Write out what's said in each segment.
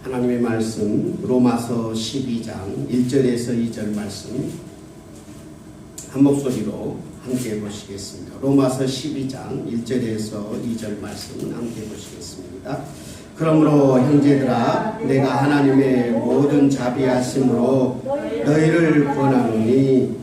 하나님의 말씀 로마서 12장 1절에서 2절 말씀 한 목소리로 함께 보시겠습니다. 로마서 12장 1절에서 2절 말씀 함께 보시겠습니다. 그러므로 형제들아 내가 하나님의 모든 자비하심으로 너희를 권하노니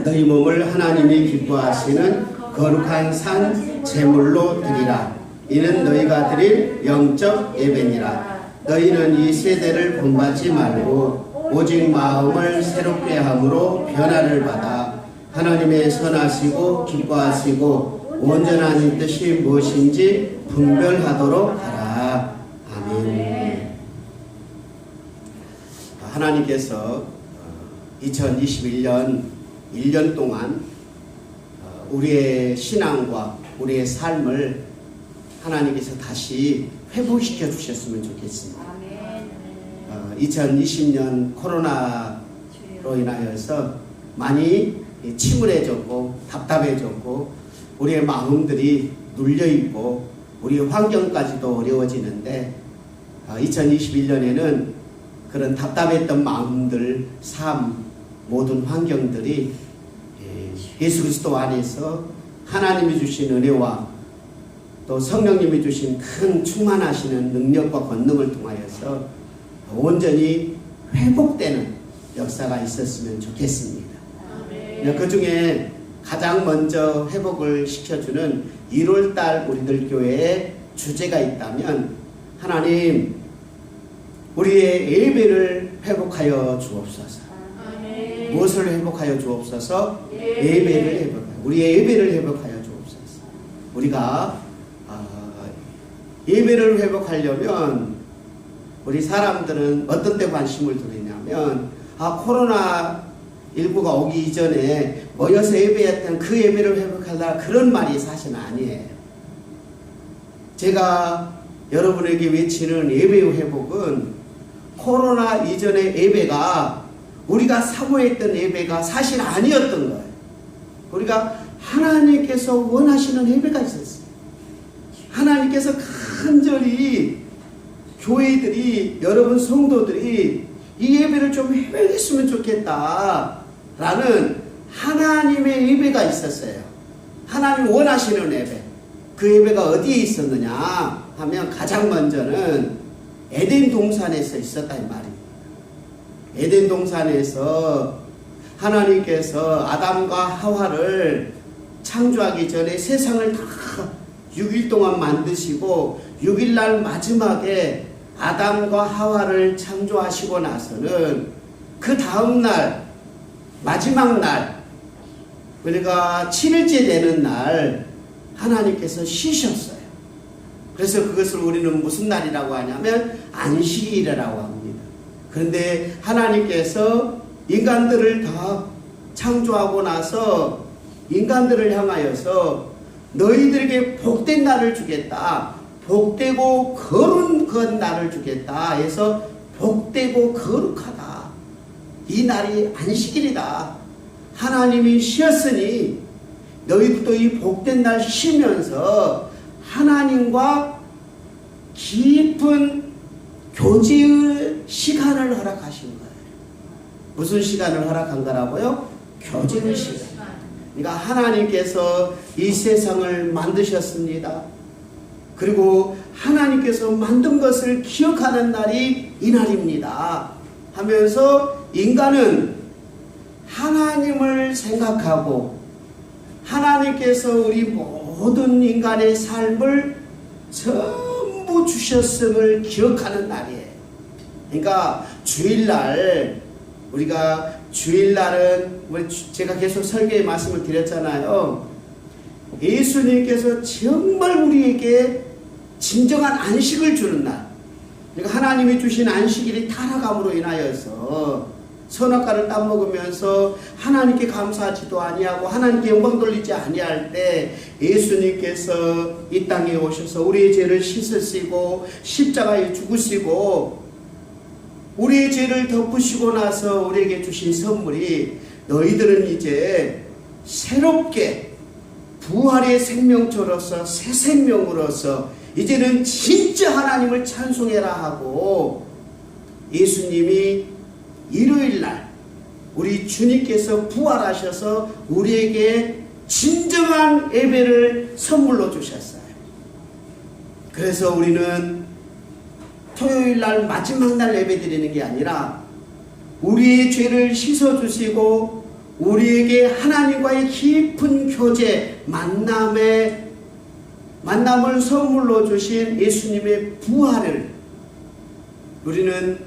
너희 몸을 하나님이 기뻐하시는 거룩한 산 제물로 드리라. 이는 너희가 드릴 영적 예배니라. 너희는 이 세대를 본받지 말고 오직 마음을 새롭게 함으로 변화를 받아 하나님의 선하시고 기뻐하시고 온전한 이 뜻이 무엇인지 분별하도록 하라. 아멘. 하나님께서 2021년 1년 동안 우리의 신앙과 우리의 삶을 하나님께서 다시 회복시켜 주셨으면 좋겠습니다. 2020년 코로나로 인하여서 많이 침울해졌고 답답해졌고 우리의 마음들이 눌려있고 우리의 환경까지도 어려워지는데 2021년에는 그런 답답했던 마음들, 삶, 모든 환경들이 예수 그리스도 안에서 하나님이 주신 은혜와 또 성령님이 주신 큰 충만하시는 능력과 권능을 통하여서 온전히 회복되는 역사가 있었으면 좋겠습니다. 그 중에 가장 먼저 회복을 시켜주는 1월달 우리들 교회에 주제가 있다면 하나님 우리의 예배를 회복하여 주옵소서. 무엇을 회복하여 주옵소서? 예배를 회복하여 우리의 예배를 회복하여 주옵소서. 우리가 예배를 회복하려면 우리 사람들은 어떤 때 관심을 두느냐면 코로나19가 오기 이전에 모여서 예배했던 그 예배를 회복하라 그런 말이 사실은 아니에요. 제가 여러분에게 외치는 예배 회복은 코로나 이전의 예배가 우리가 사모했던 예배가 사실 아니었던 거예요. 우리가 하나님께서 원하시는 예배가 있었어요. 하나님께서 간절히 교회들이 여러분 성도들이 이 예배를 좀 회복했으면 좋겠다 라는 하나님의 예배가 있었어요. 하나님 원하시는 예배. 그 예배가 어디에 있었느냐 하면 가장 먼저는 에덴 동산에서 있었다 이 말입니다. 에덴 동산에서 하나님께서 아담과 하와를 창조하기 전에 세상을 다 6일 동안 만드시고 6일날 마지막에 아담과 하와를 창조하시고 나서는 그 다음날 마지막 날 그러니까 7일째 되는 날 하나님께서 쉬셨어요. 그래서 그것을 우리는 무슨 날이라고 하냐면 안식일이라고 합니다. 그런데 하나님께서 인간들을 다 창조하고 나서 인간들을 향하여서 너희들에게 복된 날을 주겠다. 복되고 거룩한 날을 주겠다 해서 복되고 거룩하다. 이 날이 안식일이다. 하나님이 쉬었으니 너희들도 이 복된 날 쉬면서 하나님과 깊은 교제의 시간을 허락하신 거예요. 무슨 시간을 허락한 거라고요? 교제의 시간. 그러니까 하나님께서 이 세상을 만드셨습니다. 그리고 하나님께서 만든 것을 기억하는 날이 이 날입니다. 하면서 인간은 하나님을 생각하고 하나님께서 우리 모든 인간의 삶을 전부 주셨음을 기억하는 날이에요. 그러니까 주일날 우리가 주일날은 제가 계속 설교의 말씀을 드렸잖아요. 예수님께서 정말 우리에게 진정한 안식을 주는 날. 그러니까 하나님이 주신 안식일이 타락함으로 인하여서 선악과를 따먹으면서 하나님께 감사하지도 아니하고 하나님께 영광 돌리지 아니할 때 예수님께서 이 땅에 오셔서 우리의 죄를 씻으시고 십자가에 죽으시고 우리의 죄를 덮으시고 나서 우리에게 주신 선물이 너희들은 이제 새롭게 부활의 생명체로서 새 생명으로서 이제는 진짜 하나님을 찬송해라 하고 예수님이 일요일날 우리 주님께서 부활하셔서 우리에게 진정한 예배를 선물로 주셨어요. 그래서 우리는 토요일날 마지막 날 예배 드리는 게 아니라 우리의 죄를 씻어주시고 우리에게 하나님과의 깊은 교제, 만남을 선물로 주신 예수님의 부활을 우리는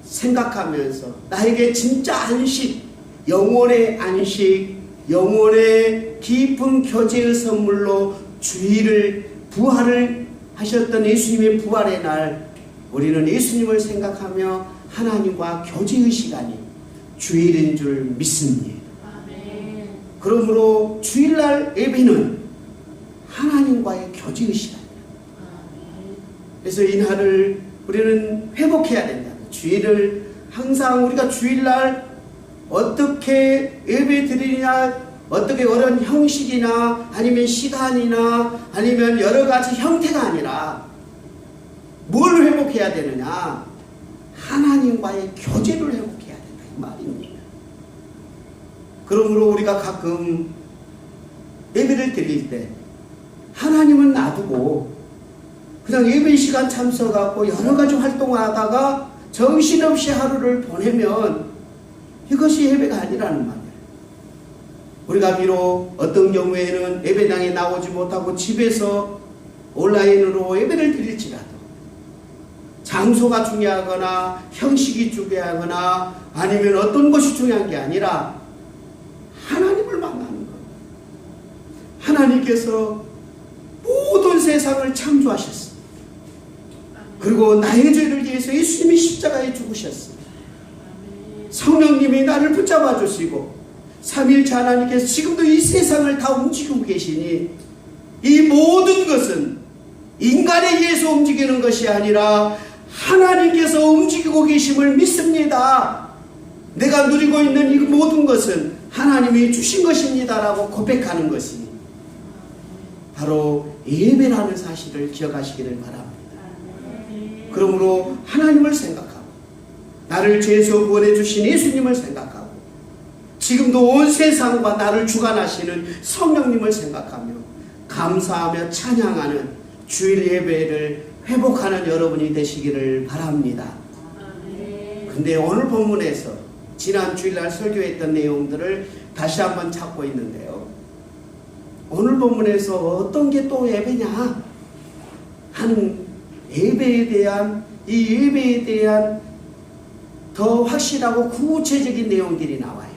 생각하면서 나에게 진짜 안식, 영혼의 안식, 영혼의 깊은 교제의 선물로 주일을 부활을 하셨던 예수님의 부활의 날 우리는 예수님을 생각하며 하나님과 교제의 시간이 주일인 줄 믿습니다. 아멘. 그러므로 주일날 예배는 하나님과의 교제의 시간이에요. 그래서 이 날을 우리는 회복해야 된다. 주일을 항상 우리가 주일날 어떻게 예배 드리냐, 어떻게 어떤 형식이나 아니면 시간이나 아니면 여러 가지 형태가 아니라 뭘 회복해야 되느냐? 하나님과의 교제를 회복해야 된다 이 말입니다. 그러므로 우리가 가끔 예배를 드릴 때 하나님은 놔두고 그냥 예배 시간 참석하고 여러 가지 활동을 하다가 정신없이 하루를 보내면 이것이 예배가 아니라는 말이에요. 우리가 비록 어떤 경우에는 예배당에 나오지 못하고 집에서 온라인으로 예배를 드릴지라도 장소가 중요하거나 형식이 중요하거나 아니면 어떤 것이 중요한 게 아니라 하나님을 만나는 것. 하나님께서 모든 세상을 창조하셨습니다. 그리고 나의 죄를 위해서 예수님이 십자가에 죽으셨습니다. 성령님이 나를 붙잡아 주시고 삼위일체 하나님께서 지금도 이 세상을 다 움직이고 계시니 이 모든 것은 인간에 의해서 움직이는 것이 아니라 하나님께서 움직이고 계심을 믿습니다. 내가 누리고 있는 이 모든 것은 하나님이 주신 것입니다라고 고백하는 것이 바로 예배라는 사실을 기억하시기를 바랍니다. 그러므로 하나님을 생각하고 나를 죄에서 구원해 주신 예수님을 생각하고 지금도 온 세상과 나를 주관하시는 성령님을 생각하며 감사하며 찬양하는 주일 예배를 회복하는 여러분이 되시기를 바랍니다. 근데 오늘 본문에서 지난 주일날 설교했던 내용들을 다시 한번 찾고 있는데요. 오늘 본문에서 어떤 게 또 예배냐 하는 예배에 대한 더 확실하고 구체적인 내용들이 나와요.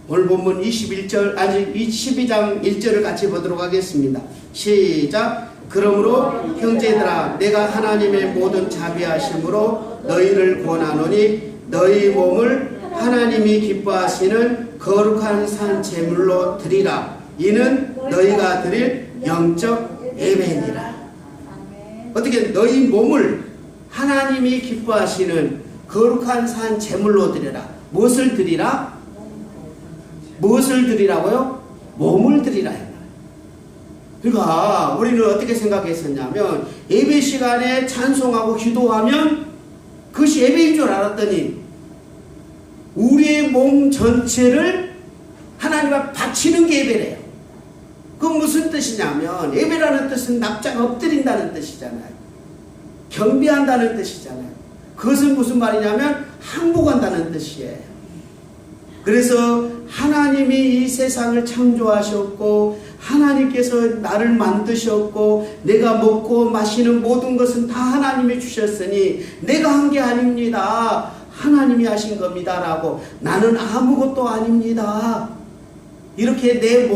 오늘 본문 12장 1절을 같이 보도록 하겠습니다. 시작. 그러므로 형제들아 내가 하나님의 모든 자비하심으로 너희를 권하노니 너희 몸을 하나님이 기뻐하시는 거룩한 산 제물로 드리라. 이는 너희가 드릴 영적 예배니라. 어떻게 너희 몸을 하나님이 기뻐하시는 거룩한 산 제물로 드리라. 무엇을 드리라? 무엇을 드리라고요? 몸을 드리라. 그러니까 우리는 어떻게 생각했었냐면 예배 시간에 찬송하고 기도하면 그것이 예배인 줄 알았더니 우리의 몸 전체를 하나님 앞에 바치는 게 예배래요. 그건 무슨 뜻이냐면 예배라는 뜻은 납작 엎드린다는 뜻이잖아요. 경배한다는 뜻이잖아요. 그것은 무슨 말이냐면 항복한다는 뜻이에요. 그래서 하나님이 이 세상을 창조하셨고 하나님께서 나를 만드셨고 내가 먹고 마시는 모든 것은 다 하나님이 주셨으니 내가 한 게 아닙니다. 하나님이 하신 겁니다. 라고 나는 아무것도 아닙니다. 이렇게 내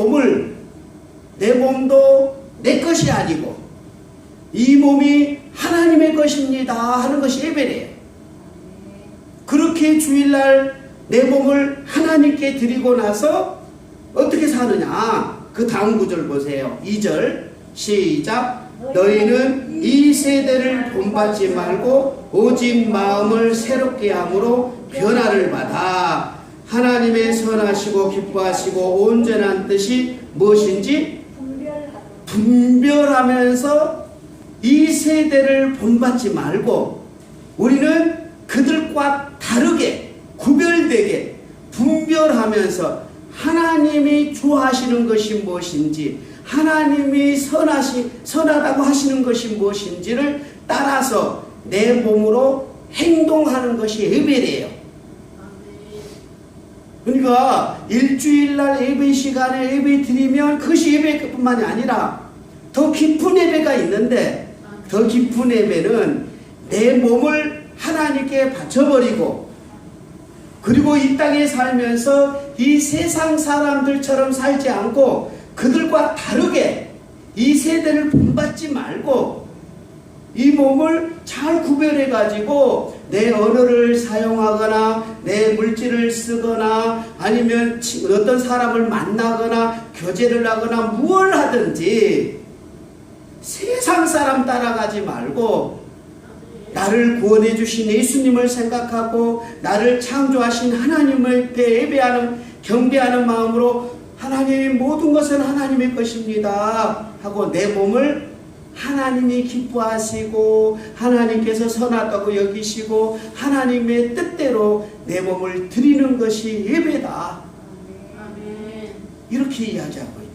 몸도 내 것이 아니고 이 몸이 하나님의 것입니다 하는 것이 예배래요. 그렇게 주일날 내 몸을 하나님께 드리고 나서 어떻게 사느냐? 그 다음 구절 보세요. 2절 시작. 너희는 이 세대를 본받지 말고 오직 마음을 새롭게 함으로 변화를 받아 하나님의 선하시고 기뻐하시고 온전한 뜻이 무엇인지 분별하면서 이 세대를 본받지 말고 우리는 그들과 다르게 구별되게 분별하면서 하나님이 좋아하시는 것이 무엇인지, 하나님이 선하다고 하시는 것이 무엇인지를 따라서 내 몸으로 행동하는 것이 예배래요. 그러니까 일주일날 예배 시간에 예배 드리면 그것이 예배뿐만이 아니라 더 깊은 예배가 있는데, 더 깊은 예배는 내 몸을 하나님께 바쳐버리고, 그리고 이 땅에 살면서 이 세상 사람들처럼 살지 않고 그들과 다르게 이 세대를 본받지 말고 이 몸을 잘 구별해 가지고 내 언어를 사용하거나 내 물질을 쓰거나 아니면 어떤 사람을 만나거나 교제를 하거나 무엇을 하든지 세상 사람 따라가지 말고 나를 구원해 주신 예수님을 생각하고 나를 창조하신 하나님을 예배하는 경배하는 마음으로 하나님 모든 것은 하나님의 것입니다 하고 내 몸을 하나님이 기뻐하시고 하나님께서 선하다고 여기시고 하나님의 뜻대로 내 몸을 드리는 것이 예배다. 이렇게 이야기하고 있다.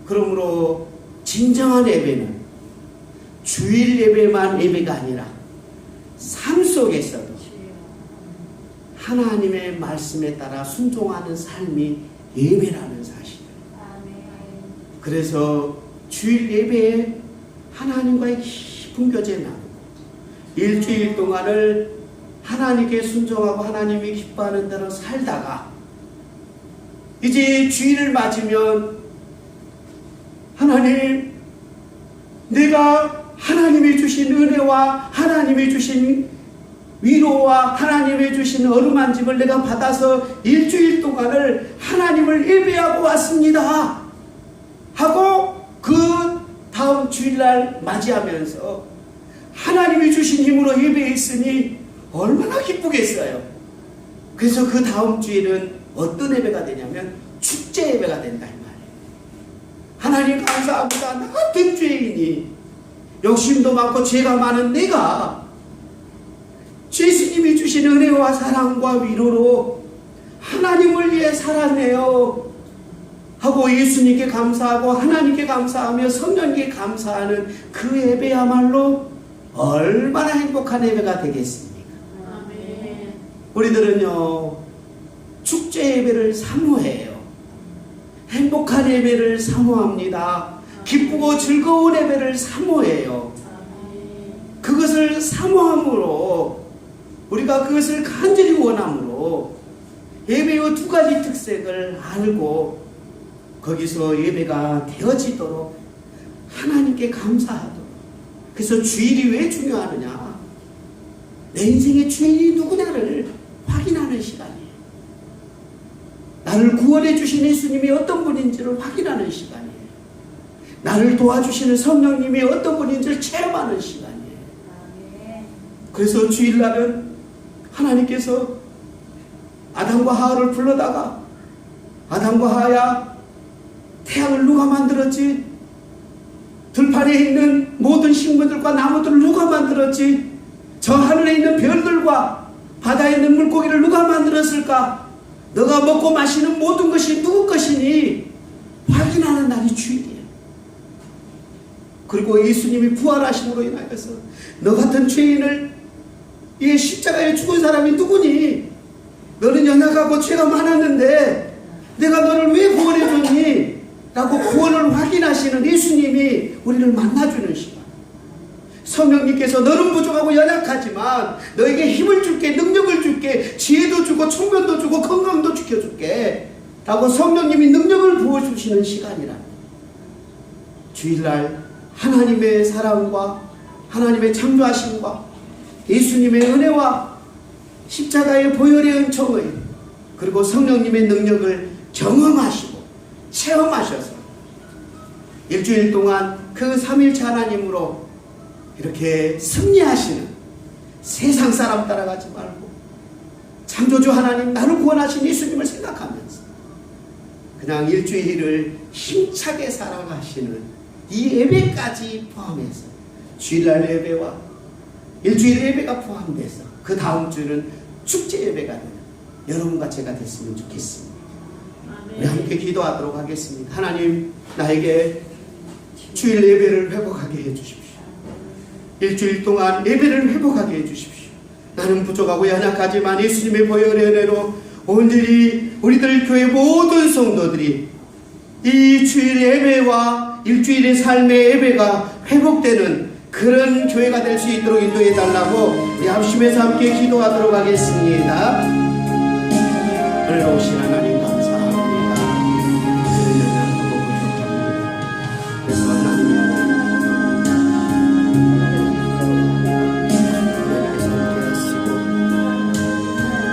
그러므로 진정한 예배는 주일 예배만 예배가 아니라 삶 속에서도 하나님의 말씀에 따라 순종하는 삶이 예배라는 사실이에요. 그래서 주일 예배에 하나님과의 깊은 교제 나누고 일주일 동안을 하나님께 순종하고 하나님이 기뻐하는 대로 살다가 이제 주일을 맞으면 하나님, 내가 하나님이 주신 은혜와 하나님이 주신 위로와 하나님이 주신 어루만짐을 내가 받아서 일주일 동안을 하나님을 예배하고 왔습니다 하고 그 다음 주일날 맞이하면서 하나님이 주신 힘으로 예배했으니 얼마나 기쁘겠어요. 그래서 그 다음 주일은 어떤 예배가 되냐면 축제 예배가 된다 이 말이에요. 하나님 감사합니다. 나 같은 죄인이 욕심도 많고 죄가 많은 내가 예수님이 주신 은혜와 사랑과 위로로 하나님을 위해 살았네요 하고 예수님께 감사하고 하나님께 감사하며 성령님께 감사하는 그 예배야말로 얼마나 행복한 예배가 되겠습니까? 아멘. 우리들은요 축제 예배를 사모해요. 행복한 예배를 사모합니다. 기쁘고 즐거운 예배를 사모해요. 그것을 사모함으로 우리가 그것을 간절히 원함으로 예배의 두 가지 특색을 알고 거기서 예배가 되어지도록 하나님께 감사하도록. 그래서 주일이 왜 중요하느냐, 내 인생의 주인이 누구냐를 확인하는 시간이에요. 나를 구원해 주신 예수님이 어떤 분인지를 확인하는 시간이에요. 나를 도와주시는 성령님이 어떤 분인지를 체험하는 시간이에요. 그래서 주일날은 하나님께서 아담과 하와를 불러다가 아담과 하와야, 태양을 누가 만들었지? 들판에 있는 모든 식물들과 나무들을 누가 만들었지? 저 하늘에 있는 별들과 바다에 있는 물고기를 누가 만들었을까? 너가 먹고 마시는 모든 것이 누구 것이니? 확인하는 날이 주일이에요. 그리고 예수님이 부활하심으로 인하여서 너 같은 죄인을 이 십자가에 죽은 사람이 누구니? 너는 연약하고 죄가 많았는데 내가 너를 왜 구원해줬니? 라고 구원을 확인하시는 예수님이 우리를 만나주는 시간. 성령님께서 너는 부족하고 연약하지만 너에게 힘을 줄게, 능력을 줄게, 지혜도 주고 총명도 주고 건강도 지켜줄게 라고 성령님이 능력을 부어주시는 시간이라. 주일날 하나님의 사랑과 하나님의 창조하심과 예수님의 은혜와 십자가의 보혈의 은총의 그리고 성령님의 능력을 경험하시고 체험하셔서 일주일 동안 그 삼일체 하나님으로 이렇게 승리하시는, 세상 사람 따라가지 말고 창조주 하나님, 나를 구원하신 예수님을 생각하면서 그냥 일주일을 힘차게 살아가시는 이 예배까지 포함해서 주일날 예배와 일주일 예배가 포함돼서 그 다음 주는 축제 예배가 되는 여러분과 제가 됐으면 좋겠습니다. 우리 함께 기도하도록 하겠습니다. 하나님, 나에게 주일 예배를 회복하게 해주십시오. 일주일 동안 예배를 회복하게 해주십시오. 나는 부족하고 연약하지만 예수님의 보혈의 은혜로 온전히 우리들 교회 모든 성도들이 이 주일 예배와 일주일의 삶의 예배가 회복되는 그런 교회가 될 수 있도록 인도해 달라고 우리 합심해서 함께 기도하도록 하겠습니다.